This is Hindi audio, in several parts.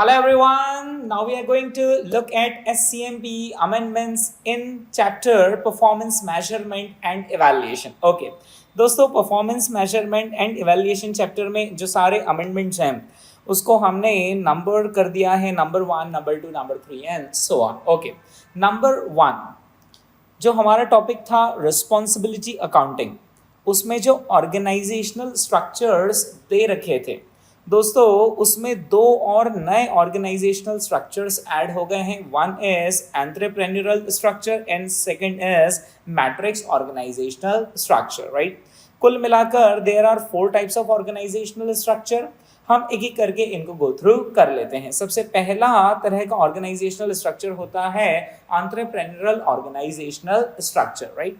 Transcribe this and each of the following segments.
Hello everyone. Now we are going to look at SCMP amendments in chapter performance measurement and evaluation. Okay. दोस्तों performance measurement and evaluation chapter में जो सारे अमेंडमेंट्स हैं उसको हमने नंबर कर दिया है number 1, number 2, number 3 and so on. Okay. Number 1 जो हमारा टॉपिक था रिस्पॉन्सिबिलिटी अकाउंटिंग, उसमें जो ऑर्गेनाइजेशनल स्ट्रक्चर्स दे रखे थे दोस्तों उसमें दो और नए ऑर्गेनाइजेशनल स्ट्रक्चर्स ऐड हो गए हैं. One is entrepreneurial structure and second is matrix organisational structure. Right. कुल मिलाकर there are 4 types of organisational structure. हम एक एक करके इनको गो थ्रू कर लेते हैं. सबसे पहला तरह का ऑर्गेनाइजेशनल स्ट्रक्चर होता है एंटरप्रेन्योरल ऑर्गेनाइजेशनल स्ट्रक्चर. राइट.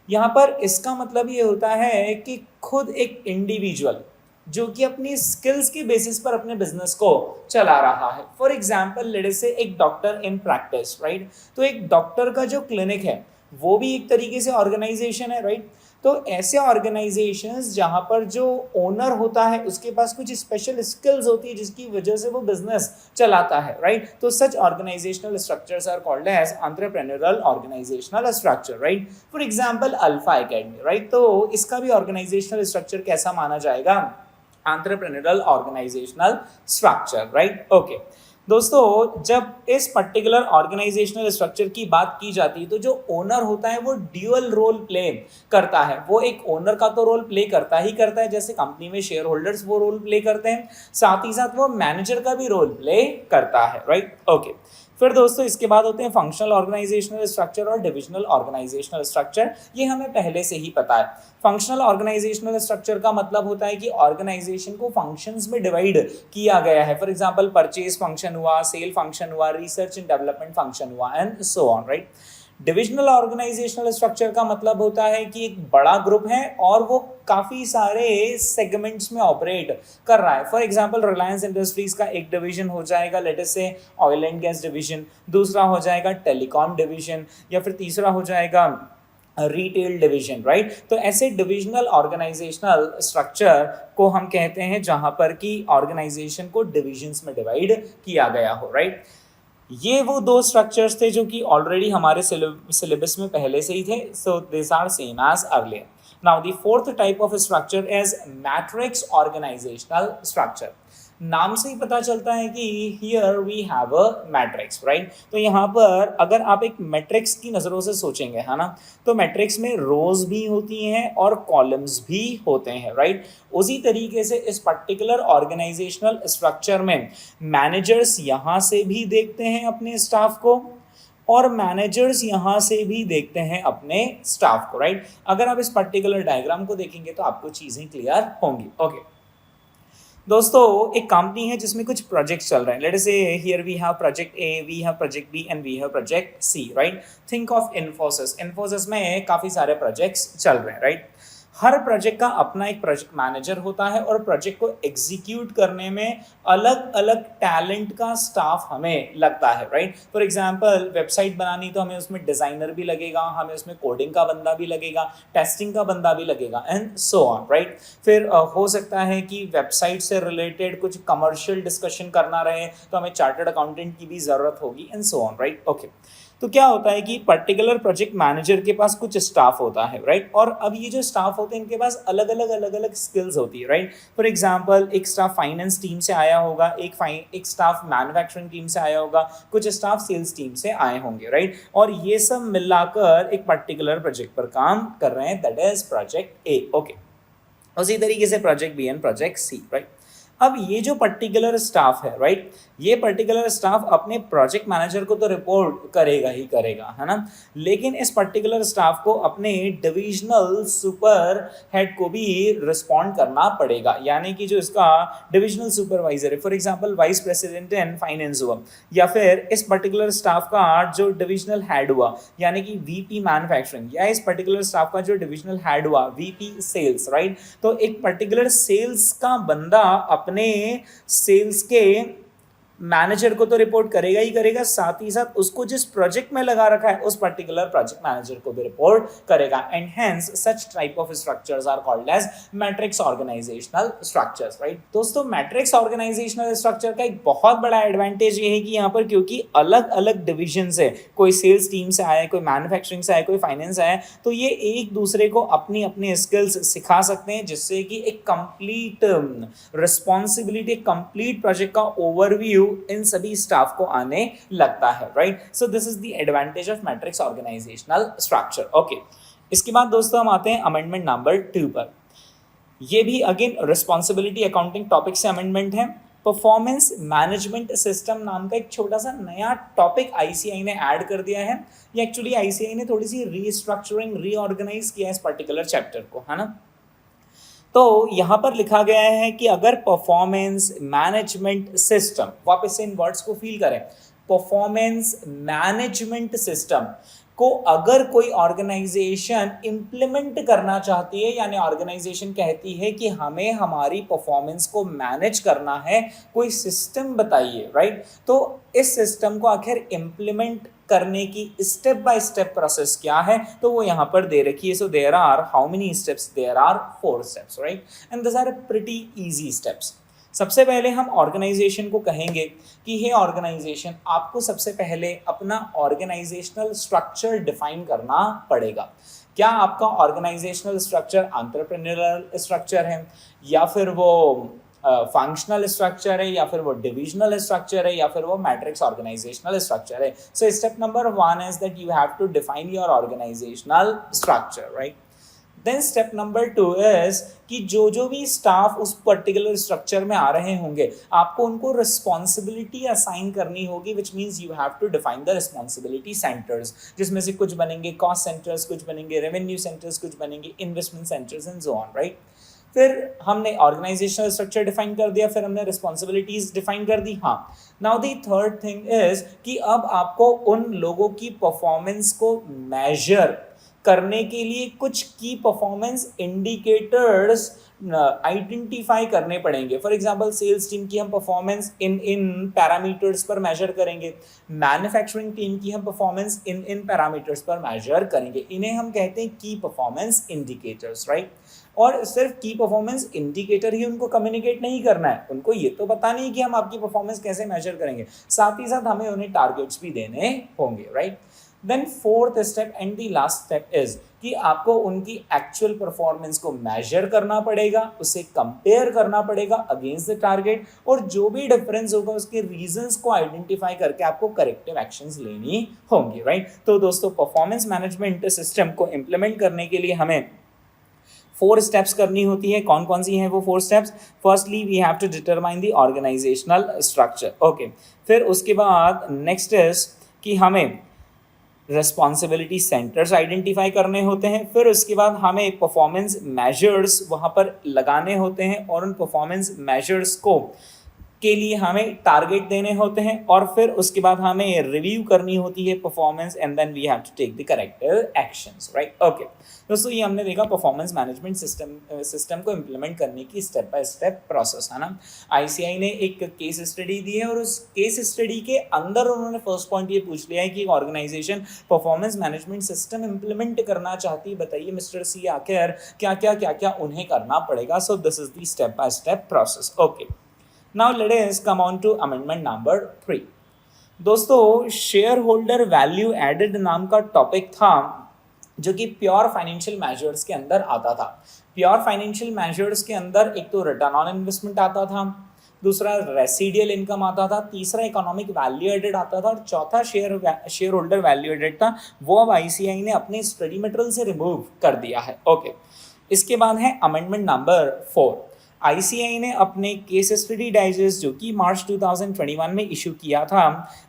यहाँ पर इसका मतलब ये होता है कि खुद एक इंडिविजुअल जो कि अपनी स्किल्स के बेसिस पर अपने बिजनेस को चला रहा है. फॉर एग्जाम्पल लेट अस से एक डॉक्टर इन प्रैक्टिस. राइट. तो एक डॉक्टर का जो क्लिनिक है वो भी एक तरीके से ऑर्गेनाइजेशन है. राइट. तो ऐसे ऑर्गेनाइजेशंस जहां पर जो ओनर होता है उसके पास कुछ स्पेशल स्किल्स होती है जिसकी वजह से वो बिजनेस चलाता है. राइट. तो such organisational structures are called as entrepreneurial organisational structure. Right. For example Alpha Academy. Right. तो इसका भी ऑर्गेनाइजेशनल स्ट्रक्चर कैसा माना जाएगा? Entrepreneurial organisational structure. Right. Okay. दोस्तों जब इस पर्टिकुलर ऑर्गेनाइजेशनल स्ट्रक्चर की बात की जाती है तो जो ओनर होता है वो ड्यूअल रोल प्ले करता है. वो एक ओनर का तो रोल प्ले करता ही करता है, जैसे कंपनी में शेयर होल्डर्स वो रोल प्ले करते हैं, साथ ही साथ वो मैनेजर का भी रोल प्ले करता है. राइट. ओके. फिर दोस्तों इसके बाद होते हैं फंक्शनल ऑर्गेनाइजेशनल स्ट्रक्चर और डिविजनल ऑर्गेनाइजेशनल स्ट्रक्चर. ये हमें पहले से ही पता है. फंक्शनल ऑर्गेनाइजेशनल स्ट्रक्चर का मतलब होता है कि ऑर्गेनाइजेशन को फंक्शंस में डिवाइड किया गया है. फॉर एग्जांपल परचेज फंक्शन हुआ, सेल फंक्शन हुआ, रिसर्च एंड डेवलपमेंट फंक्शन हुआ and so on. Right. Divisional organisational structure का मतलब होता है कि एक बड़ा ग्रुप है और वो काफ़ी सारे सेगमेंट्स में ऑपरेट कर रहा है. फॉर एग्जांपल रिलायंस इंडस्ट्रीज का एक डिवीजन हो जाएगा लेट अस से ऑयल एंड गैस डिवीजन, दूसरा हो जाएगा टेलीकॉम डिवीजन, या फिर तीसरा हो जाएगा रिटेल डिवीजन. राइट. तो ऐसे डिविजनल ऑर्गेनाइजेशनल स्ट्रक्चर को हम कहते हैं जहां पर कि ऑर्गेनाइजेशन को डिविजन्स में डिवाइड किया गया हो. राइट. ये वो दो स्ट्रक्चर्स थे जो कि ऑलरेडी हमारे सिलेबस में पहले से ही थे. So this are same as earlier. Now the fourth type of structure is matrix organisational structure. नाम से ही पता चलता है कि here we have a matrix. Right. तो यहाँ पर अगर आप एक मैट्रिक्स की नज़रों से सोचेंगे है ना, तो मैट्रिक्स में रोज भी होती हैं और कॉलम्स भी होते हैं. राइट. उसी तरीके से इस पर्टिकुलर ऑर्गेनाइजेशनल स्ट्रक्चर में मैनेजर्स यहाँ से भी देखते हैं अपने स्टाफ को और मैनेजर्स यहाँ से भी देखते हैं अपने स्टाफ को. राइट. अगर आप इस पर्टिकुलर डायग्राम को देखेंगे तो आपको चीज़ें क्लियर होंगी. ओके. दोस्तों एक कंपनी है जिसमें कुछ प्रोजेक्ट्स चल रहे हैं. Let us say here we have project A, we have project B and we have project C. Right. Think of Infosys. Infosys में काफ़ी सारे प्रोजेक्ट्स चल रहे हैं. राइट. हर प्रोजेक्ट का अपना एक प्रोजेक्ट मैनेजर होता है और प्रोजेक्ट को एग्जीक्यूट करने में अलग अलग टैलेंट का स्टाफ हमें लगता है. राइट. फॉर एग्जांपल वेबसाइट बनानी तो हमें उसमें डिज़ाइनर भी लगेगा, हमें उसमें कोडिंग का बंदा भी लगेगा, टेस्टिंग का बंदा भी लगेगा एंड सो ऑन. राइट. फिर हो सकता है कि वेबसाइट से रिलेटेड कुछ कमर्शियल डिस्कशन करना रहे तो हमें चार्टर्ड अकाउंटेंट की भी ज़रूरत होगी and so on. Right. Okay. तो क्या होता है कि पर्टिकुलर प्रोजेक्ट मैनेजर के पास कुछ स्टाफ होता है. राइट. और अब ये जो स्टाफ होते हैं इनके पास अलग अलग स्किल्स होती है. राइट. फॉर एग्जांपल एक स्टाफ फाइनेंस टीम से आया होगा, एक स्टाफ मैन्युफैक्चरिंग टीम से आया होगा, कुछ स्टाफ सेल्स टीम से आए होंगे. राइट. और ये सब मिलाकर एक पर्टिकुलर प्रोजेक्ट पर काम कर रहे हैं, that is project A. Okay. उसी तरीके से project B and project C. Right. अब ये जो पर्टिकुलर स्टाफ है. राइट. ये पर्टिकुलर स्टाफ अपने प्रोजेक्ट मैनेजर को तो रिपोर्ट करेगा ही करेगा है ना, लेकिन इस पर्टिकुलर स्टाफ को अपने डिविजनल सुपर हेड को भी रिस्पॉन्ड करना पड़ेगा. यानी कि जो इसका डिविजनल सुपरवाइजर है, for example vice president in finance हुआ, या फिर इस पर्टिकुलर स्टाफ का जो डिविजनल हेड हुआ यानी कि वीपी मैन्युफैक्चरिंग, या इस पर्टिकुलर स्टाफ का जो डिविजनल हेड हुआ वीपी सेल्स. राइट. तो एक पर्टिकुलर सेल्स का बंदा अपने सेल्स के मैनेजर को तो रिपोर्ट करेगा ही करेगा, साथ ही साथ उसको जिस प्रोजेक्ट में लगा रखा है उस पर्टिकुलर प्रोजेक्ट मैनेजर को भी रिपोर्ट करेगा। And hence such type of structures are called as matrix organisational structures, right. दोस्तों मैट्रिक्स ऑर्गेनाइजेशनल स्ट्रक्चर का एक बहुत बड़ा एडवांटेज ये है कि यहाँ पर क्योंकि अलग अलग डिविजन है, कोई सेल्स टीम से आया है, कोई मैन्युफैक्चरिंग से आया है, कोई फाइनेंस आया है, तो ये एक दूसरे को अपनी अपनी स्किल्स सिखा सकते हैं, जिससे कि एक कंप्लीट रिस्पॉन्सिबिलिटी, कंप्लीट प्रोजेक्ट का ओवरव्यू इन सभी स्टाफ को आने लगता है, right. So this is the advantage of matrix organisational structure. Okay, इसके बाद दोस्तों हम आते हैं अमेंडमेंट नंबर 2 पर। ये भी अगेन रिस्पॉन्सिबिलिटी अकाउंटिंग टॉपिक से अमेंडमेंट है। परफॉर्मेंस मैनेजमेंट सिस्टम नाम का एक छोटा सा नया टॉपिक आईसीआई ने ऐड कर दिया है। ये एक्चुअली आईसीआई ने थोड़ी सी रीस्ट्रक्चरिंग, रीऑर्गेनाइज किया है इस पर्टिकुलर चैप्टर को, है ना। तो यहाँ पर लिखा गया है कि अगर परफॉर्मेंस मैनेजमेंट सिस्टम, वापस से इन वर्ड्स को फील करें, परफॉर्मेंस मैनेजमेंट सिस्टम को अगर कोई ऑर्गेनाइजेशन इंप्लीमेंट करना चाहती है, यानी ऑर्गेनाइजेशन कहती है कि हमें हमारी परफॉर्मेंस को मैनेज करना है, कोई सिस्टम बताइए, राइट। तो इस सिस्टम को आखिर इंप्लीमेंट करने की स्टेप बाय स्टेप प्रोसेस क्या है, तो वो यहाँ पर दे रखी है। So there are how many steps? There are 4 steps, right. And this are pretty easy steps. सबसे पहले हम ऑर्गेनाइजेशन को कहेंगे कि हे ऑर्गेनाइजेशन, आपको सबसे पहले अपना ऑर्गेनाइजेशनल स्ट्रक्चर डिफाइन करना पड़ेगा। क्या आपका ऑर्गेनाइजेशनल स्ट्रक्चर एंटरप्रेन्योरल स्ट्रक्चर है, या फिर वो फंक्शनल स्ट्रक्चर है, या फिर वो डिविजनल स्ट्रक्चर है, या फिर वो मैट्रिक्स ऑर्गेनाइजेशनल स्ट्रक्चर है। So step number 1 is that you have to define your organisational structure, right. Then step number 2 is कि जो भी स्टाफ उस पर्टिकुलर स्ट्रक्चर में आ रहे होंगे, आपको उनको रिस्पॉन्सिबिलिटी असाइन करनी होगी, which means you have to define the responsibility centres, जिसमें से कुछ बनेंगे कॉस्ट सेंटर्स, कुछ बनेंगे रेवेन्यू सेंटर्स, कुछ बनेंगे investment centres and so on, right. फिर हमने ऑर्गेनाइजेशनल स्ट्रक्चर डिफाइन कर दिया, फिर हमने रिस्पॉन्सिबिलिटीज डिफाइन कर दी। हाँ, now the third thing is कि अब आपको उन लोगों की परफॉर्मेंस को मेजर करने के लिए कुछ की परफॉर्मेंस इंडिकेटर्स आइडेंटिफाई करने पड़ेंगे। फॉर एग्जांपल सेल्स टीम की हम परफॉर्मेंस इन पैरामीटर्स पर मेजर करेंगे, मैन्युफैक्चरिंग टीम की हम परफॉर्मेंस इन पैरामीटर्स पर मेजर करेंगे। इन्हें हम कहते हैं की परफॉर्मेंस इंडिकेटर्स, राइट। और सिर्फ की परफॉर्मेंस इंडिकेटर ही उनको कम्युनिकेट नहीं करना है, उनको ये तो पता नहीं कि हम आपकी परफॉर्मेंस कैसे मेजर करेंगे, साथ ही साथ हमें उन्हें टारगेट्स भी देने होंगे, right. Then fourth step and the last step is कि आपको उनकी एक्चुअल परफॉर्मेंस को मेजर करना पड़ेगा, उसे कंपेयर करना पड़ेगा अगेंस्ट द टारगेट, और जो भी डिफरेंस होगा उसके रीजंस को आइडेंटिफाई करके आपको करेक्टिव एक्शंस लेनी होंगी, राइट। तो दोस्तों परफॉर्मेंस मैनेजमेंट सिस्टम को इंप्लीमेंट करने के लिए हमें 4 स्टेप्स करनी होती है। कौन कौन सी हैं वो 4 steps? Firstly we have to determine the organisational structure, okay. फिर उसके बाद नेक्स्ट इज कि हमें रिस्पॉन्सिबिलिटी सेंटर्स आइडेंटिफाई करने होते हैं। फिर उसके बाद हमें परफॉर्मेंस मेजर्स वहाँ पर लगाने होते हैं, और उन परफॉर्मेंस मेजर्स को के लिए हमें टारगेट देने होते हैं, और फिर उसके बाद हमें रिव्यू करनी होती है performance, and then we have to take the corrective actions, right. Okay दोस्तों, ये हमने देखा परफॉर्मेंस मैनेजमेंट सिस्टम को इम्प्लीमेंट करने की स्टेप बाय स्टेप प्रोसेस, है ना। आईसीआई ने एक केस स्टडी दी है, और उस केस स्टडी के अंदर उन्होंने फर्स्ट पॉइंट ये पूछ लिया है कि organisation performance management system implement करना चाहती है, बताइए मिस्टर सी आखिर क्या क्या उन्हें करना पड़ेगा। सो this is the step by step process, okay. Now let us come on to amendment number 3. दोस्तों शेयर होल्डर वैल्यू एडेड नाम का टॉपिक था, जो कि प्योर फाइनेंशियल मेजर्स के अंदर आता था। प्योर फाइनेंशियल मेजर्स के अंदर एक तो रिटर्न ऑन इन्वेस्टमेंट आता था, दूसरा रेसिडियल इनकम आता था, तीसरा इकोनॉमिक वैल्यू एडेड आता था, और चौथा शेयर होल्डर वैल्यू एडेड था। वो अब आईसीआई ने अपने स्टडी मटेरियल से रिमूव कर दिया है, ओके। इसके बाद है अमेंडमेंट नंबर 4। आईसीआई ने अपने केस स्टडी डाइजेस्ट जो कि मार्च 2021 में इशू किया था,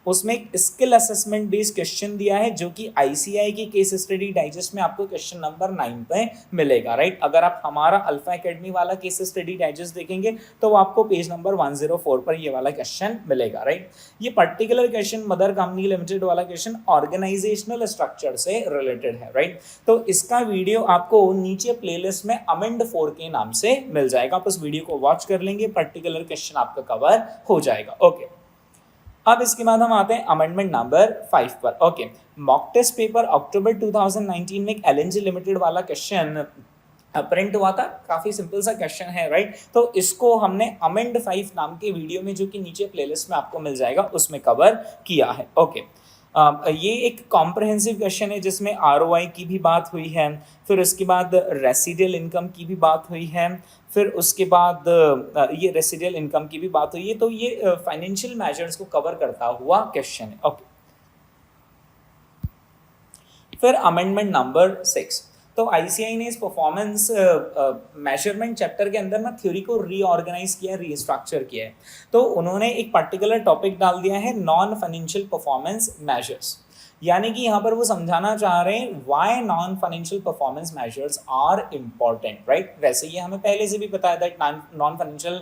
उसमें एक स्किल असेसमेंट बेस्ड क्वेश्चन दिया है, जो कि आईसीआई की केस स्टडी डाइजेस्ट में आपको क्वेश्चन नंबर 9 पे मिलेगा, राइट। अगर आप हमारा अल्फा एकेडमी वाला केस स्टडी डाइजेस्ट देखेंगे तो वो आपको पेज नंबर 104 पर ये वाला क्वेश्चन मिलेगा, राइट। ये particular question mother company limited वाला क्वेश्चन ऑर्गेनाइजेशनल स्ट्रक्चर से रिलेटेड है, राइट। तो इसका वीडियो आपको नीचे प्लेलिस्ट में अमेंड 4 के नाम से मिल जाएगा, आप उस वीडियो को वॉच कर लेंगे, पर्टिकुलर क्वेश्चन आपका कवर हो जाएगा, ओके। अब इसके बाद हम आते हैं अमेंडमेंट नंबर 5 पर। ओके, मॉक टेस्ट पेपर अक्टूबर 2019 में एक एलएनजी लिमिटेड वाला क्वेश्चन प्रिंट हुआ था। काफ़ी सिंपल सा क्वेश्चन है, राइट। तो इसको हमने अमेंड 5 नाम के वीडियो में, जो कि नीचे प्लेलिस्ट में आपको मिल जाएगा, उसमें कवर किया है। ओके, ये एक कॉम्प्रहेंसिव क्वेश्चन है जिसमें आरओआई की भी बात हुई है, फिर उसके बाद रेसिडियल इनकम की भी बात हुई है, फिर उसके बाद ये रेसिडियल इनकम की भी बात हुई है। तो ये फाइनेंशियल मेजर्स को कवर करता हुआ क्वेश्चन है। ओके, फिर अमेंडमेंट नंबर 6। तो आईसीआई ने इस परफॉर्मेंस मेजरमेंट चैप्टर के अंदर ना थ्योरी को रीऑर्गेनाइज किया, रीस्ट्रक्चर किया है। तो उन्होंने एक पर्टिकुलर टॉपिक डाल दिया है, नॉन फाइनेंशियल परफॉर्मेंस मेजर्स। यानी कि यहाँ पर वो समझाना चाह रहे हैं why non financial performance measures are important, right. वैसे ये हमें पहले से भी पता है that non financial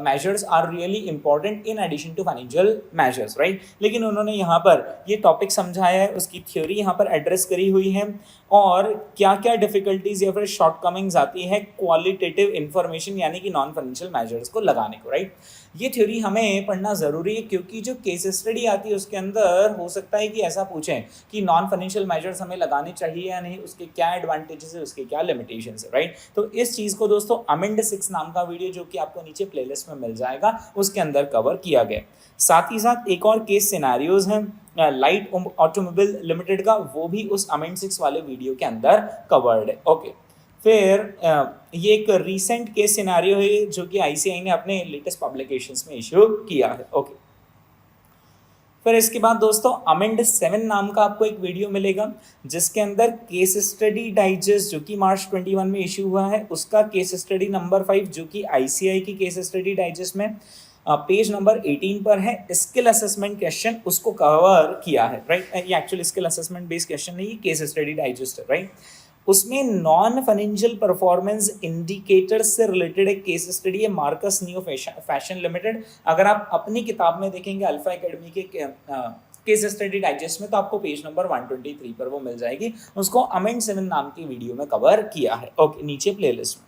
measures are really important in addition to financial measures, right. लेकिन उन्होंने यहाँ पर ये टॉपिक समझाया है, उसकी थ्योरी यहाँ पर एड्रेस करी हुई है, और क्या क्या डिफिकल्टीज या फिर शॉर्टकमिंग्स आती है क्वालिटेटिव इंफॉर्मेशन यानी कि नॉन फाइनेंशियल मेजर्स को लगाने को, राइट। ये थ्योरी हमें पढ़ना ज़रूरी है, क्योंकि जो केस स्टडी आती है उसके अंदर हो सकता है कि ऐसा पूछें कि नॉन फाइनेंशियल मेजर्स हमें लगाने चाहिए या नहीं, उसके क्या एडवांटेजेस है, उसके क्या लिमिटेशंस है, राइट। तो इस चीज़ को दोस्तों अमेंड 6 नाम का वीडियो, जो कि आपको नीचे प्लेलिस्ट में मिल जाएगा, उसके अंदर कवर किया गया। साथ ही साथ एक और केस सिनेरियोज हैं लाइट ऑटोमोबाइल लिमिटेड का, वो भी उस अमेंड 6 वाले वीडियो के अंदर कवर्ड है। ओके, फिर ये एक रीसेंट केस सिनेरियो है जो कि आईसीआई ने अपने लेटेस्ट पब्लिकेशंस में इश्यू किया है। ओके, फिर इसके बाद दोस्तों अमेंड 7 नाम का आपको एक वीडियो मिलेगा, जिसके अंदर केस स्टडी डाइजेस्ट, जो कि मार्च 21 में इश्यू हुआ है, उसका केस स्टडी नंबर 5, जो कि आईसीआई की केस स्टडी डाइजेस्ट में पेज नंबर 18 पर है, स्किल असेसमेंट क्वेश्चन, उसको कवर किया है, राइट। ये actually skill assessment based question नहीं, केस स्टडी डाइजेस्ट है, राइट। उसमें नॉन फाइनेंशियल परफॉर्मेंस इंडिकेटर्स से रिलेटेड एक केस स्टडी है, मार्कस नियो फैशन लिमिटेड। अगर आप अपनी किताब में देखेंगे अल्फा एकेडमी के केस स्टडी डाइजेस्ट में, तो आपको पेज नंबर 123 पर वो मिल जाएगी। उसको अमेंड 7 नाम की वीडियो में कवर किया है, ओके, नीचे प्लेलिस्ट में।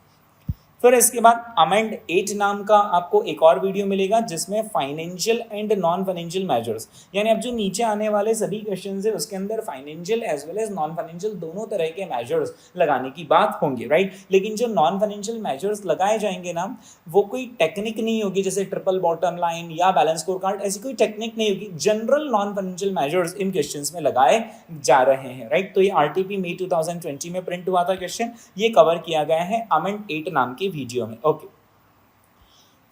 फिर इसके बाद अमेंड 8 नाम का आपको एक और वीडियो मिलेगा, जिसमें financial and non financial measures, यानी अब जो नीचे आने वाले सभी क्वेश्चन है उसके अंदर financial as well as non financial दोनों तरह के मेजर्स लगाने की बात होंगी, राइट। लेकिन जो नॉन फाइनेंशियल मेजर्स लगाए जाएंगे ना, वो कोई टेक्निक नहीं होगी, जैसे ट्रिपल बॉटम लाइन या बैलेंस स्कोर कार्ड, ऐसी कोई टेक्निक नहीं होगी। General non financial measures in question में लगाए जा रहे हैं, राइट। तो ये आरटीपी मई 2020 में प्रिंट हुआ था क्वेश्चन, ये कवर किया गया है अमेंड 8 नाम की वीडियो में। ओके,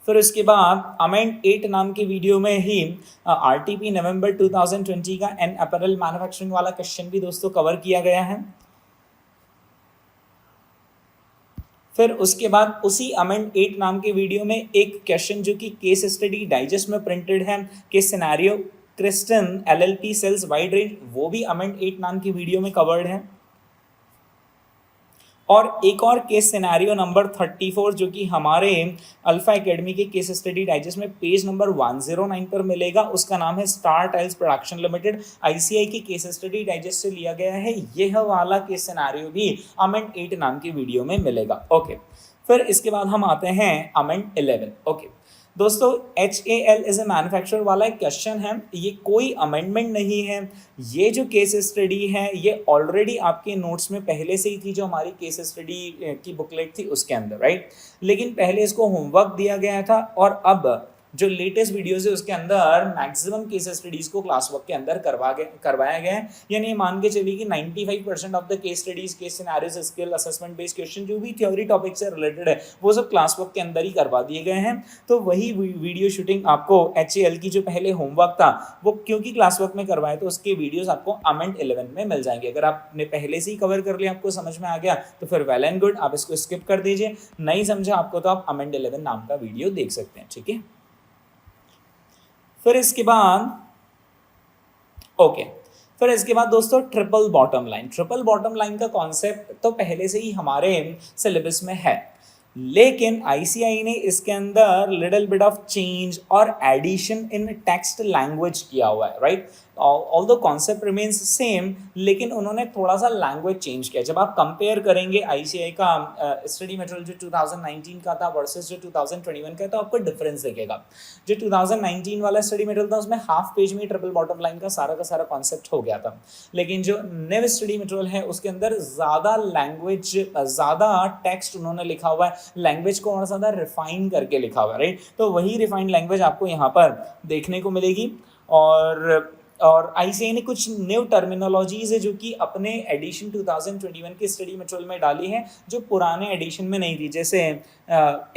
फिर इसके बाद अमेंड 8 नाम के वीडियो में ही आरटीपी नवंबर 2020 का एन अपैरल मैन्युफैक्चरिंग वाला क्वेश्चन भी दोस्तों कवर किया गया है। फिर उसके बाद उसी अमेंड 8 नाम के वीडियो में एक क्वेश्चन जो कि केस स्टडी डाइजेस्ट में प्रिंटेड है, case scenario Kristen LLP sells wide range, वो भी अमेंड 8 नाम की वीडियो में कवर्ड है। और एक और केस सिनेरियो नंबर 34 जो कि हमारे अल्फा एकेडमी के केस स्टडी डाइजेस्ट में पेज नंबर 109 पर मिलेगा, उसका नाम है star tiles production limited, ICI के केस स्टडी डाइजेस्ट से लिया गया है। यह वाला केस सिनेरियो भी अमेंड 8 नाम की वीडियो में मिलेगा। ओके, फिर इसके बाद हम आते हैं अमेंड 11। ओके दोस्तों, HAL इज ए मैन्युफैक्चरर वाला एक क्वेश्चन है, ये कोई अमेंडमेंट नहीं है। ये जो केस स्टडी है ये ऑलरेडी आपके नोट्स में पहले से ही थी, जो हमारी केस स्टडी की बुकलेट थी उसके अंदर, राइट। लेकिन पहले इसको होमवर्क दिया गया था, और अब जो लेटेस्ट वीडियोस है उसके अंदर मैक्सिमम केस स्टडीज को क्लास वर्क के अंदर करवाया गया है। यानी मान के चलिए कि 95% of the case studies, case scenarios, skill assessment based question जो भी थ्योरी टॉपिक से रिलेटेड है, वो सब क्लास वर्क के अंदर ही करवा दिए गए हैं। तो वही वीडियो शूटिंग आपको HAL की जो पहले होमवर्क था वो क्योंकि क्लास वर्क में करवाए, तो उसके वीडियोज आपको अमेंड 11 में मिल जाएंगे। अगर आपने पहले से ही कवर कर लिया, आपको समझ में आ गया, तो फिर वेल एंड गुड, आप इसको स्किप कर दीजिए। नहीं समझा आपको तो आप अमेंड 11 नाम का वीडियो देख सकते हैं, ठीक है। फिर इसके बाद फिर इसके बाद दोस्तों triple bottom line. Triple bottom line का कॉन्सेप्ट तो पहले से ही हमारे सिलेबस में है, लेकिन आईसीआई ने इसके अंदर लिटिल बिट ऑफ चेंज और एडिशन इन टेक्स्ट लैंग्वेज किया हुआ है, right. Although concept remains same, लेकिन उन्होंने थोड़ा सा लैंग्वेज चेंज किया। जब आप कंपेयर करेंगे आईसीएआई का स्टडी मटेरियल जो 2019 का था वर्सेस जो 2021 का है, तो आपको डिफरेंस दिखेगा। जो 2019 वाला स्टडी मटेरियल था उसमें हाफ पेज में ट्रिपल बॉटम लाइन का सारा कॉन्सेप्ट हो गया था, लेकिन जो नए स्टडी मटेरियल है उसके अंदर ज़्यादा लैंग्वेज, ज़्यादा टेक्स्ट उन्होंने लिखा हुआ है, लैंग्वेज को और ज़्यादा रिफाइन करके लिखा हुआ है, राइट। तो वही रिफाइंड लैंग्वेज आपको यहाँ पर देखने को मिलेगी। और आईसीएआई ने कुछ न्यू टर्मिनोलॉजीज है जो कि अपने एडिशन 2021 के स्टडी मटेरियल में डाली है, जो पुराने एडिशन में नहीं थी, जैसे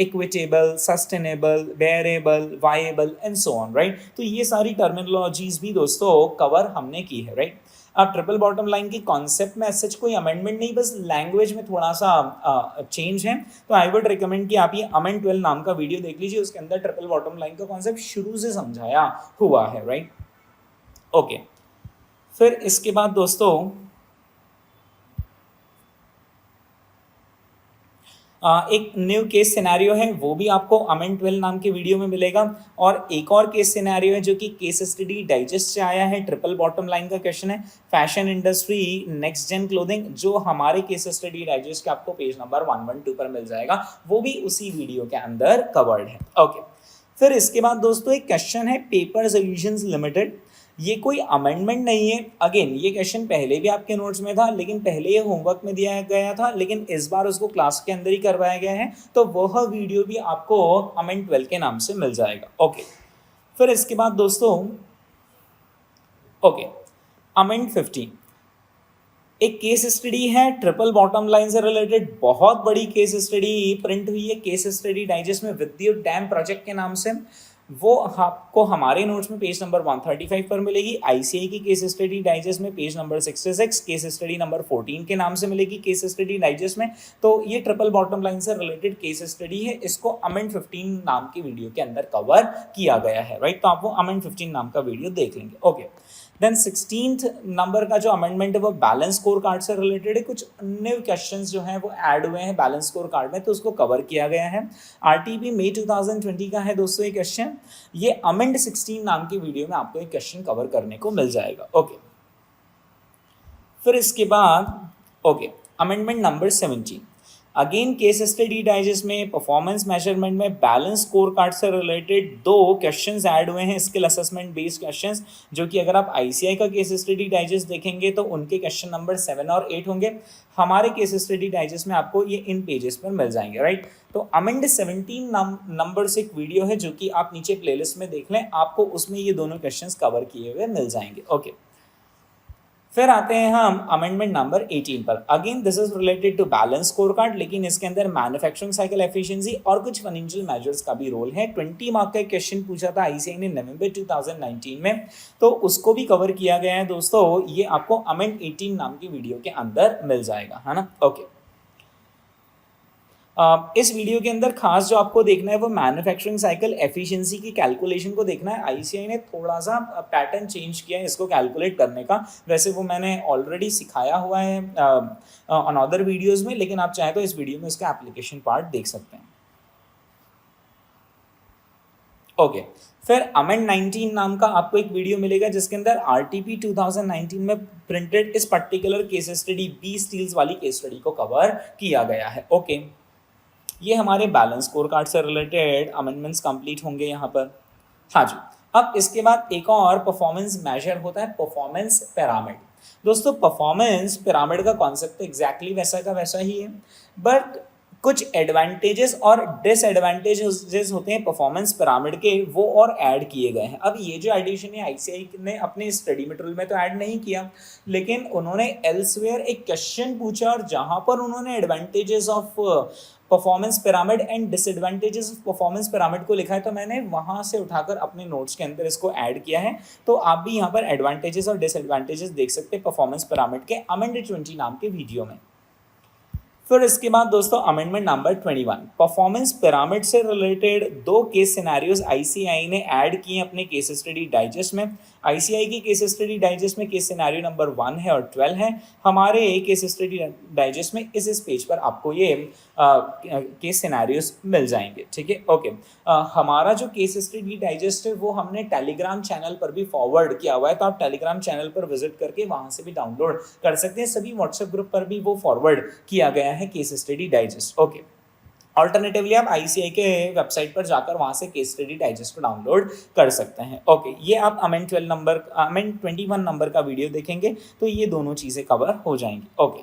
equitable, sustainable, variable, viable and so on, right. तो ये सारी टर्मिनोलॉजीज भी दोस्तों कवर हमने की है, राइट। अब ट्रिपल बॉटम लाइन की कॉन्सेप्ट में सच कोई अमेंडमेंट नहीं, बस लैंग्वेज में थोड़ा सा चेंज है। तो आई वुड रिकमेंड कि आप ये अमेंड 12 नाम का वीडियो देख लीजिए, उसके अंदर ट्रिपल बॉटम लाइन का कॉन्सेप्ट शुरू से समझाया हुआ है, राइट। ओके, फिर इसके बाद दोस्तों एक न्यू केस सिनेरियो है, वो भी आपको अमेंड 12 नाम के वीडियो में मिलेगा। और एक और केस सिनेरियो है जो कि केस स्टडी डाइजेस्ट से आया है, ट्रिपल बॉटम लाइन का क्वेश्चन है, fashion industry next gen clothing, जो हमारे केस स्टडी डाइजेस्ट के आपको पेज नंबर 112 पर मिल जाएगा, वो भी उसी वीडियो के अंदर कवर्ड है। ओके, फिर इसके बाद दोस्तों एक क्वेश्चन है पेपर सॉल्यूशंस लिमिटेड। ये कोई अमेंडमेंट नहीं है, अगेन ये क्वेश्चन पहले भी आपके नोट्स में था, लेकिन पहले ये होमवर्क में दिया गया था, लेकिन इस बार उसको क्लास के अंदर ही करवाया गया है, तो वह वीडियो भी आपको अमेंड 12 के नाम से मिल जाएगा। ओके, फिर इसके बाद दोस्तों ओके अमेंड 15 एक केस स्टडी है ट्रिपल बॉटम लाइन से रिलेटेड, बहुत बड़ी केस स्टडी प्रिंट हुई है केस स्टडी डाइजेस्ट में विद्युत डैम प्रोजेक्ट के नाम से। वो आपको हमारे नोट्स में पेज नंबर 135 पर मिलेगी। आईसीएआई की केस स्टडी डाइजेस्ट में page number 66 case study number 14 के नाम से मिलेगी केस स्टडी डाइजेस्ट में। तो ये ट्रिपल बॉटम लाइन से रिलेटेड केस स्टडी है, इसको अमेंड 15 नाम की वीडियो के अंदर कवर किया गया है, राइट। तो आप वो अमेंड 15 नाम का वीडियो देख लेंगे। ओके, देन 16th नंबर का जो अमेंडमेंट है वो बैलेंस स्कोर कार्ड से रिलेटेड है। कुछ न्यू क्वेश्चंस जो हैं वो ऐड हुए हैं बैलेंस स्कोर कार्ड में, तो उसको कवर किया गया है। आरटीपी मई 2020 का है दोस्तों ये क्वेश्चन। ये अमेंड 16 नाम की वीडियो में आपको एक क्वेश्चन कवर करने को मिल जाएगा। ओके, फिर इसके बाद okay amendment number 17 again case study digest में परफॉर्मेंस मेजरमेंट में बैलेंस स्कोर कार्ड से रिलेटेड 2 क्वेश्चंस ऐड हुए हैं, स्किल असेसमेंट बेस्ड क्वेश्चंस, जो कि अगर आप आईसीआई का केस स्टडी डाइजेस्ट देखेंगे तो उनके क्वेश्चन नंबर 7 और 8 होंगे। हमारे केस स्टडी डाइजेस्ट में आपको ये इन पेजेस पर मिल जाएंगे, राइट। तो अमेंड 17 नंबर से एक वीडियो है जो कि आप नीचे प्लेलिस्ट में देख लें, आपको उसमें ये दोनों क्वेश्चंस कवर किए हुए मिल जाएंगे। ओके, फिर आते हैं हम अमेंडमेंट नंबर 18 पर। Again this is related to balance score card, लेकिन इसके अंदर मैन्युफैक्चरिंग साइकिल एफिशिएंसी और कुछ फाइनेंशियल मेजर्स का भी रोल है। 20 मार्क का एक क्वेश्चन पूछा था आईसीआई ने नवंबर 2019 में, तो उसको भी कवर किया गया है दोस्तों। ये आपको अमेंड 18 नाम की वीडियो के अंदर मिल जाएगा, है ना। ओके, इस वीडियो के अंदर खास जो आपको देखना है वो मैन्युफैक्चरिंग साइकिल एफिशिएंसी की कैलकुलेशन को देखना है। आईसीआई ने थोड़ा सा पैटर्न चेंज किया है इसको कैलकुलेट करने का, वैसे वो मैंने ऑलरेडी सिखाया हुआ है ऑन अदर वीडियोस में, लेकिन आप चाहे तो इस वीडियो में इसका एप्लीकेशन पार्ट देख सकते हैं। ओके, फिर अमेंड 19 नाम का आपको एक वीडियो मिलेगा जिसके अंदर आरटीपी 2019 में प्रिंटेड इस particular case study B Steels वाली केस स्टडी को कवर किया गया है। ओके, ये हमारे बैलेंस स्कोर कार्ड से रिलेटेड अमेंडमेंट्स कंप्लीट होंगे यहाँ पर। हाँ जी, अब इसके बाद एक और परफॉर्मेंस मेजर होता है परफॉर्मेंस पिरामिड। दोस्तों परफॉर्मेंस पिरामिड का कॉन्सेप्ट एग्जैक्टली वैसा का वैसा ही है, बट कुछ एडवांटेजेस और डिसएडवांटेजेस होते हैं परफॉर्मेंस पिरामिड के, वो और ऐड किए गए हैं। अब ये जो एडिशन है आईसीआई ने अपने स्टडी मटेरियल में तो ऐड नहीं किया, लेकिन उन्होंने एल्सवेयर एक क्वेश्चन पूछा और जहाँ पर उन्होंने advantages of performance pyramid and disadvantages of performance pyramid को लिखा है, तो मैंने वहाँ से उठाकर अपने नोट्स के अंदर इसको ऐड किया है। तो आप भी यहाँ पर एडवांटेजेस और डिसएडवांटेजेस देख सकते हैं परफॉर्मेंस पिरामिड के अमेंड 20 नाम के वीडियो में। फिर इसके बाद दोस्तों अमेंडमेंट नंबर 21, परफॉर्मेंस पिरामिड से रिलेटेड दो केस सिनेरियोज आईसीआई ने ऐड किए अपने केस स्टडी डाइजेस्ट में। आईसीआई की केस स्टडी डाइजेस्ट में केस सिनेरियो नंबर 1 है और 12 है। हमारे केस स्टडी डाइजेस्ट में इस पेज पर आपको ये केस सिनेरियोज मिल जाएंगे, ठीक है। ओके, हमारा जो केस स्टडी डाइजेस्ट है वो हमने टेलीग्राम चैनल पर भी फॉरवर्ड किया हुआ है, तो आप टेलीग्राम चैनल पर विजिट करके वहां से भी डाउनलोड कर सकते हैं। सभी व्हाट्सएप ग्रुप पर भी वो फॉरवर्ड किया गया है case study digest. Okay, alternatively आप आईसीआई के वेबसाइट पर जाकर वहां से केस स्टडी डाइजेस्ट को डाउनलोड कर सकते हैं। ओके, ये आप अमेंड 21 नंबर का वीडियो देखेंगे तो ये दोनों चीज़ें कवर हो जाएंगी। ओके,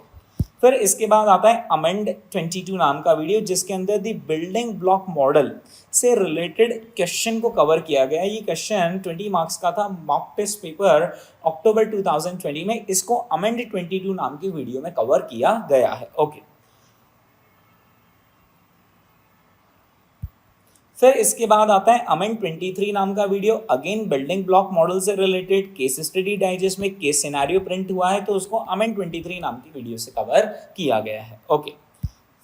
फिर इसके बाद आता है अमेंड 22 नाम का वीडियो, जिसके अंदर दी बिल्डिंग ब्लॉक मॉडल से रिलेटेड क्वेश्चन को कवर किया गया है। ये क्वेश्चन 20 मार्क्स का था, मॉक टेस्ट पेपर अक्टूबर 2020 में। इसको अमेंड 22 नाम की वीडियो में कवर किया गया है। ओके, फिर इसके बाद आता है अमेंड 23 नाम का video, again building block model से रिलेटेड केस स्टडी डाइजेस्ट में केस सिनेरियो प्रिंट हुआ है, तो उसको अमेंड 23 नाम की वीडियो से कवर किया गया है। ओके,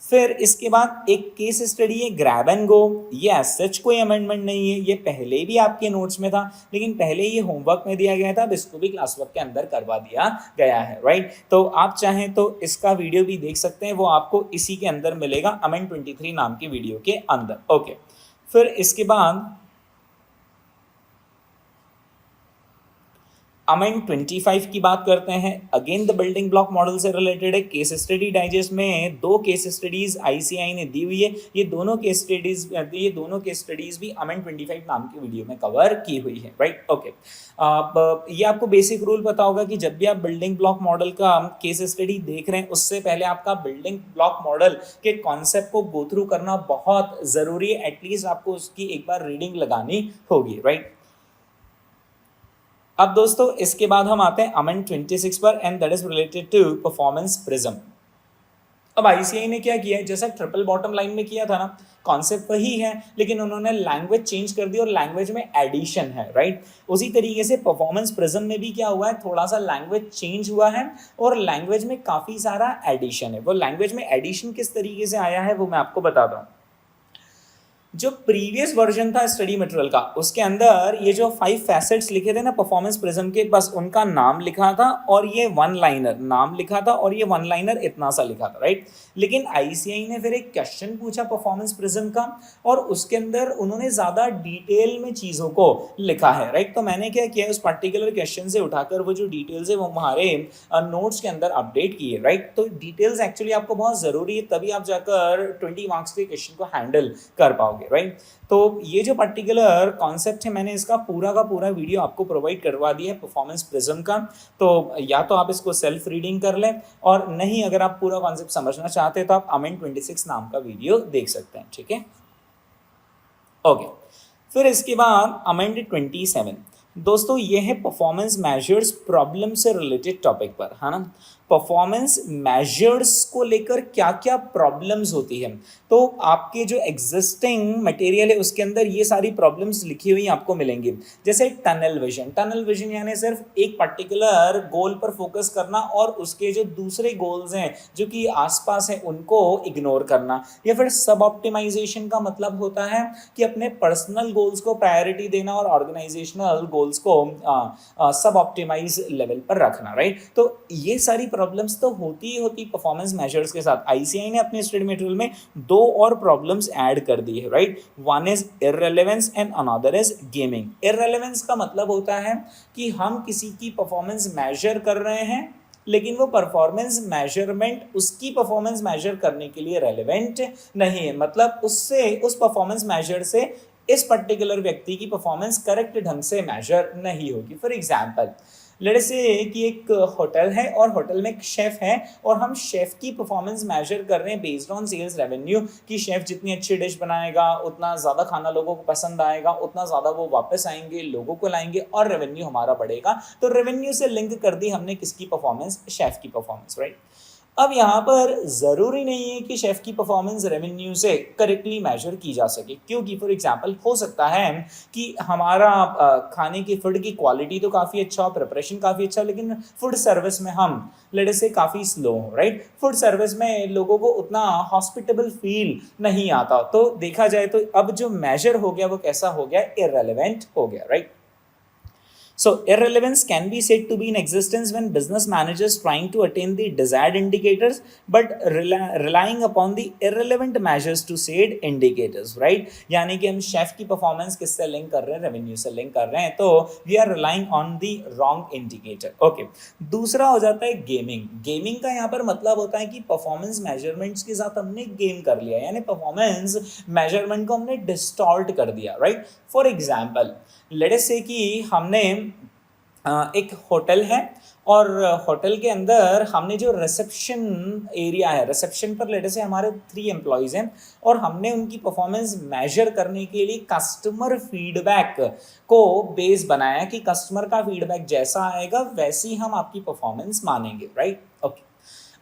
फिर इसके बाद एक केस स्टडी है ग्रैब एंड गो। ये एज सच कोई अमेंडमेंट नहीं है, ये पहले भी आपके नोट्स में था, लेकिन पहले ये होमवर्क में दिया गया था, अब इसको भी क्लास वर्क के अंदर करवा दिया गया है, राइट। तो आप चाहें तो इसका वीडियो भी देख सकते हैं, वो आपको इसी के अंदर मिलेगा, अमेंड 23 नाम की वीडियो के अंदर। ओके, फिर इसके बाद अमेंड 25 की बात करते हैं, again the building block model से रिलेटेड है, केस स्टडी डाइजेस्ट में दो केस स्टडीज आईसीआई ने दी हुई है। ये दोनों केस स्टडीज भी अमेंड 25 नाम की वीडियो में कवर की हुई है, राइट। ओके, ये आपको बेसिक रूल पता होगा कि जब भी आप बिल्डिंग ब्लॉक मॉडल का केस स्टडी देख रहे हैं, उससे पहले आपका बिल्डिंग ब्लॉक मॉडल के कॉन्सेप्ट को गो थ्रू करना बहुत ज़रूरी है। एटलीस्ट आपको उसकी एक बार रीडिंग लगानी होगी, राइट। अब दोस्तों इसके बाद हम आते हैं अमेंड 26 पर, and that is related to performance prism. अब आईसीआई ने क्या किया है, जैसा ट्रिपल बॉटम लाइन में किया था ना, कॉन्सेप्ट वही है, लेकिन उन्होंने लैंग्वेज चेंज कर दी और लैंग्वेज में एडिशन है, राइट। उसी तरीके से परफॉर्मेंस प्रिज्म में भी क्या हुआ है, थोड़ा सा लैंग्वेज चेंज हुआ है और लैंग्वेज में काफ़ी सारा एडिशन है। वो लैंग्वेज में एडिशन किस तरीके से आया है वो मैं आपको बताता हूँ। जो प्रीवियस वर्जन था स्टडी मटेरियल का, उसके अंदर ये जो 5 फैसेट्स लिखे थे ना परफॉर्मेंस प्रिज्म के, बस उनका नाम लिखा था और ये वन लाइनर नाम लिखा था और ये वन लाइनर इतना सा लिखा था, राइट। लेकिन आईसीआई ने फिर एक क्वेश्चन पूछा परफॉर्मेंस प्रिज्म का और उसके अंदर उन्होंने ज़्यादा डिटेल में चीज़ों को लिखा है, राइट। तो मैंने क्या किया, उस पर्टिकुलर क्वेश्चन से उठाकर वो जो डिटेल्स है वो हमारे नोट्स के अंदर अपडेट किए, राइट। तो डिटेल्स एक्चुअली आपको बहुत ज़रूरी है, तभी आप जाकर 20 मार्क्स के क्वेश्चन को हैंडल कर पाओगे, राइट। तो ये जो पर्टिकुलर कॉन्सेप्ट है, मैंने इसका पूरा का पूरा वीडियो आपको प्रोवाइड करवा दिया है परफॉर्मेंस प्रिज्म का। तो या तो आप इसको सेल्फ रीडिंग कर लें, और नहीं अगर आप पूरा कॉन्सेप्ट समझना चाहते हैं तो आप अमेंड 26 नाम का वीडियो देख सकते हैं, ठीक है। ओके, फिर इसके बाद अमेंड 27 दोस्तों, ये है परफॉर्मेंस मेजर्स प्रॉब्लम से रिलेटेड टॉपिक पर, है ना। परफॉर्मेंस मेजर्स को लेकर क्या क्या प्रॉब्लम्स होती है, तो आपके जो एग्जिस्टिंग मटेरियल है उसके अंदर ये सारी प्रॉब्लम्स लिखी हुई आपको मिलेंगी। जैसे टनल विजन यानी सिर्फ एक पर्टिकुलर गोल पर फोकस करना और उसके जो दूसरे गोल्स हैं जो कि आसपास हैं उनको इग्नोर करना। या फिर सब ऑप्टिमाइजेशन का मतलब होता है कि अपने पर्सनल गोल्स को प्रायोरिटी देना और ऑर्गेनाइजेशनल गोल्स को सब ऑप्टिमाइज लेवल पर रखना, राइट। तो ये सारी प्रॉब्लम्स तो होती ही होती परफॉर्मेंस मेजर्स के साथ। आईसीआई ने अपने स्टडी मटेरियल में 2 और प्रॉब्लम्स ऐड कर दी है, right. One is irrelevance and another is gaming. Irrelevance का मतलब होता है कि हम किसी की परफॉर्मेंस मेजर कर रहे हैं, लेकिन वो परफॉर्मेंस मेजरमेंट उसकी परफॉर्मेंस मेजर करने के लिए रेलेवेंट नहीं है। मतलब उससे, उस परफॉर्मेंस मेजर से इस पर्टिकुलर व्यक्ति की परफॉर्मेंस करेक्ट ढंग से मेजर नहीं होगी। फॉर एग्जाम्पल, लेट्स से कि एक होटल है और होटल में एक शेफ़ है और हम शेफ़ की परफॉर्मेंस मेजर कर रहे हैं बेस्ड ऑन सेल्स रेवेन्यू, कि शेफ़ जितनी अच्छी डिश बनाएगा उतना ज़्यादा खाना लोगों को पसंद आएगा, उतना ज़्यादा वो वापस आएंगे, लोगों को लाएंगे और रेवेन्यू हमारा बढ़ेगा। तो रेवेन्यू से लिंक कर दी हमने किसकी परफॉर्मेंस, शेफ़ की परफॉर्मेंस, राइट। अब यहाँ पर ज़रूरी नहीं है कि शेफ़ की परफॉर्मेंस रेवेन्यू से करेक्टली मेजर की जा सके, क्योंकि फॉर एग्जांपल हो सकता है कि हमारा खाने की फूड की क्वालिटी तो काफ़ी अच्छा हो, प्रिपरेशन काफ़ी अच्छा हो, लेकिन फूड सर्विस में हम लेट अस से काफ़ी स्लो हो, राइट। फूड सर्विस में लोगों को उतना हॉस्पिटेबल फील नहीं आता, तो देखा जाए तो अब जो मेजर हो गया वो कैसा हो गया, इररेलेवेंट हो गया, right. So irrelevance can be said to be in existence when business managers trying to attain the desired indicators but relying upon the irrelevant measures to said indicators, right? यानी कि हम शेफ की परफॉर्मेंस किससे लिंक कर रहे हैं, रेवेन्यू से लिंक कर रहे हैं, तो we are relying on the wrong indicator. Okay, दूसरा हो जाता है गेमिंग। गेमिंग का यहाँ पर मतलब होता है कि परफॉर्मेंस मेजरमेंट्स के साथ हमने गेम कर लिया, यानी परफॉर्मेंस मेजरमेंट को हमने डिस्टॉर्ट कर दिया, right. For example let us से कि हमने एक होटल है और होटल के अंदर हमने जो रिसेप्शन एरिया है, रिसेप्शन पर लेट अस से हमारे 3 एम्प्लॉयज़ हैं और हमने उनकी परफॉर्मेंस मेजर करने के लिए कस्टमर फीडबैक को बेस बनाया कि कस्टमर का फीडबैक जैसा आएगा वैसी हम आपकी परफॉर्मेंस मानेंगे, राइट। ओके,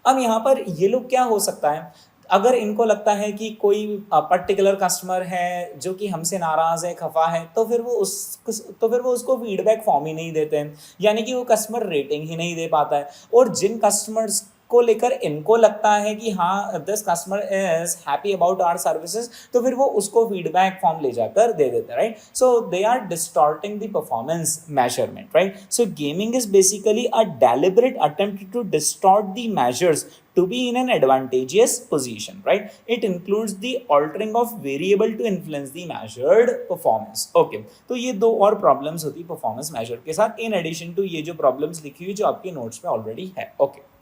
अब यहाँ पर ये लोग क्या हो सकता है, अगर इनको लगता है कि कोई पर्टिकुलर कस्टमर है जो कि हमसे नाराज़ है, खफा है, तो फिर वो उसको फीडबैक फॉर्म ही नहीं देते हैं, यानी कि वो कस्टमर रेटिंग ही नहीं दे पाता है। और जिन कस्टमर्स को लेकर इनको लगता है कि हाँ this customer is happy about our services, तो फिर वो उसको फीडबैक फॉर्म ले जाकर दे देते हैं, right. So they are distorting the performance measurement, right. So gaming is basically a deliberate attempt to distort the measures to be in an advantageous position, right? It includes the altering of variable to influence the measured performance. Okay, तो ये दो और प्रॉब्लम्स होती है परफॉर्मेंस मेजर के साथ, इन एडिशन टू ये जो प्रॉब्लम्स लिखी हुई जो आपके नोट्स पे ऑलरेडी है। ओके,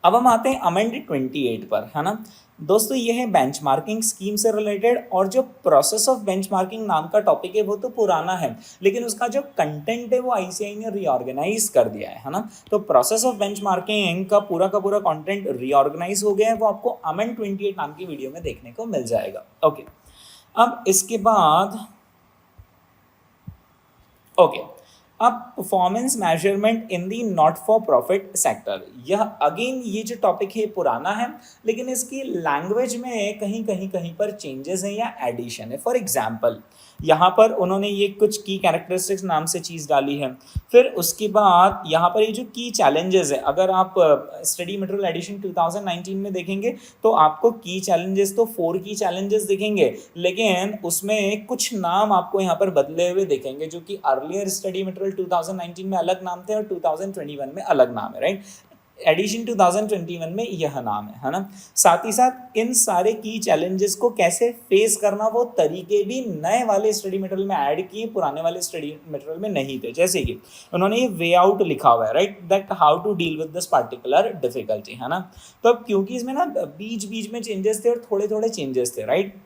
अब हम आते हैं अमेंड 28 पर, है ना दोस्तों। ये है बेंचमार्किंग स्कीम से रिलेटेड, और जो प्रोसेस ऑफ बेंचमार्किंग नाम का टॉपिक है वो तो पुराना है, लेकिन उसका जो कंटेंट है वो आईसीएआई ने रीऑर्गेनाइज कर दिया है ना। तो प्रोसेस ऑफ बेंचमार्किंग का पूरा कंटेंट रीऑर्गेनाइज हो गया है, वो आपको अमेंड 28 नाम की वीडियो में देखने को मिल जाएगा। ओके, अब इसके बाद ओके, अब performance measurement in the not for profit sector, यह अगेन ये जो टॉपिक है पुराना है, लेकिन इसकी लैंग्वेज में कहीं पर चेंजेस हैं या एडिशन है। फॉर एग्जांपल यहाँ पर उन्होंने ये कुछ की कैरेक्टरिस्टिक्स नाम से चीज़ डाली है, फिर उसके बाद यहाँ पर ये जो की चैलेंजेस है, अगर आप स्टडी मटेरियल एडिशन 2019 में देखेंगे तो आपको की चैलेंजेस तो 4 की चैलेंजेस दिखेंगे, लेकिन उसमें कुछ नाम आपको यहाँ पर बदले हुए दिखेंगे, जो कि अर्लियर स्टडी मटेरियल 2019 में अलग नाम थे और 2021 में अलग नाम है, राइट। एडिशन 2021 में यह नाम है ना। साथ ही साथ इन सारे की चैलेंजेस को कैसे फेस करना, वो तरीके भी नए वाले स्टडी मटेरियल में ऐड किए, पुराने वाले स्टडी मटेरियल में नहीं थे। जैसे कि उन्होंने ये वे आउट लिखा हुआ है, right, that how to deal with this particular difficulty, है ना। तो अब क्योंकि इसमें ना बीच में चेंजेस थे और थोड़े चेंजेस थे, right.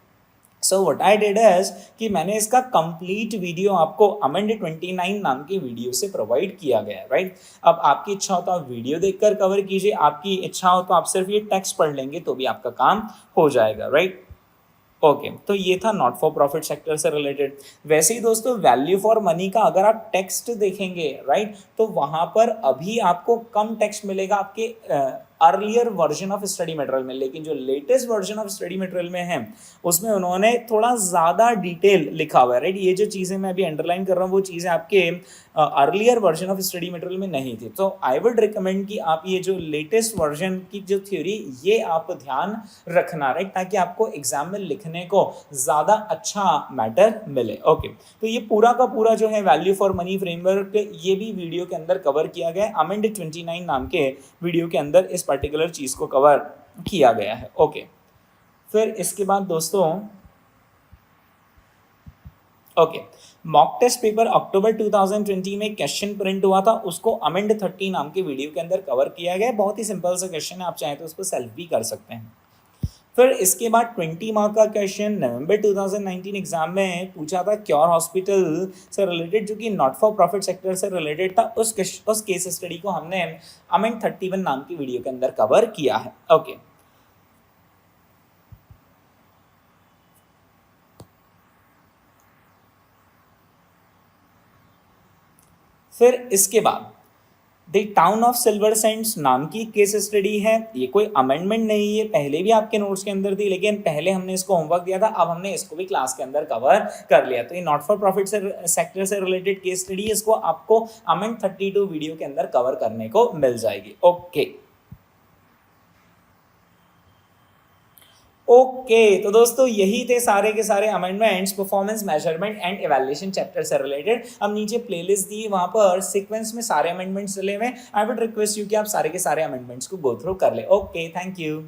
So what I did is कि मैंने इसका कंप्लीट वीडियो आपको अमेंड 29 नाम की वीडियो से प्रोवाइड किया गया है, राइट। अब आपकी इच्छा हो तो आप वीडियो देखकर कवर कीजिए, आपकी इच्छा हो तो आप सिर्फ ये टेक्स्ट पढ़ लेंगे तो भी आपका काम हो जाएगा, राइट। ओके, तो ये था नॉट फॉर प्रॉफिट सेक्टर से रिलेटेड। वैसे ही दोस्तों वैल्यू फॉर मनी का अगर आप टेक्स्ट देखेंगे, राइट, तो वहाँ पर अभी आपको कम टेक्स्ट मिलेगा आपके earlier version of study material में, लेकिन जो latest version of study material में है उसमें उन्होंने थोड़ा ज़्यादा डिटेल लिखा हुआ है, राइट। ये जो चीज़ें मैं अभी अंडरलाइन कर रहा हूँ वो चीज़ें आपके earlier version of study material में नहीं थी। तो आई वुड रिकमेंड कि आप ये जो लेटेस्ट वर्जन की जो थ्योरी ये आप ध्यान रखना, राइट, ताकि आपको एग्जाम में लिखने को ज़्यादा अच्छा मैटर मिले। ओके, तो ये पूरा का पूरा जो है वैल्यू फॉर मनी फ्रेमवर्क ये भी वीडियो के अंदर कवर किया गया है, अमेंड 29 नाम के वीडियो के अंदर इस पर्टिकुलर चीज़ को कवर किया गया है। ओके, फिर इसके बाद दोस्तों ओके, मॉक टेस्ट पेपर अक्टूबर 2020 में क्वेश्चन प्रिंट हुआ था, उसको अमेंड 30 नाम के वीडियो के अंदर कवर किया गया है। बहुत ही सिंपल सा क्वेश्चन है, आप चाहें तो उसको सेल्फ भी कर सकते हैं। फिर इसके बाद 20 मार्क का क्वेश्चन नवंबर 2019 एग्जाम में पूछा था क्योर हॉस्पिटल से रिलेटेड, जो कि नॉट फॉर प्रॉफिट सेक्टर से रिलेटेड था। उस केस स्टडी को हमने अमेंड 31 नाम की वीडियो के अंदर कवर किया है। ओके, फिर इसके बाद the town of Silver Cents नाम की केस स्टडी है। ये कोई अमेंडमेंट नहीं है, पहले भी आपके नोट्स के अंदर थी, लेकिन पहले हमने इसको होमवर्क दिया था, अब हमने इसको भी क्लास के अंदर कवर कर लिया। तो ये नॉट फॉर प्रॉफिट सेक्टर से रिलेटेड केस स्टडी, इसको आपको अमेंड 32 वीडियो के अंदर कवर करने को मिल जाएगी। ओके तो दोस्तों यही थे सारे के सारे amendments performance measurement and evaluation chapter से रिलेटेड। अब नीचे प्लेलिस्ट दी, वहां पर सीक्वेंस में सारे अमेंडमेंट्स चले हुए। आई वुड रिक्वेस्ट यू कि आप सारे के सारे अमेंडमेंट्स को गो थ्रू कर ले। Okay, thank you.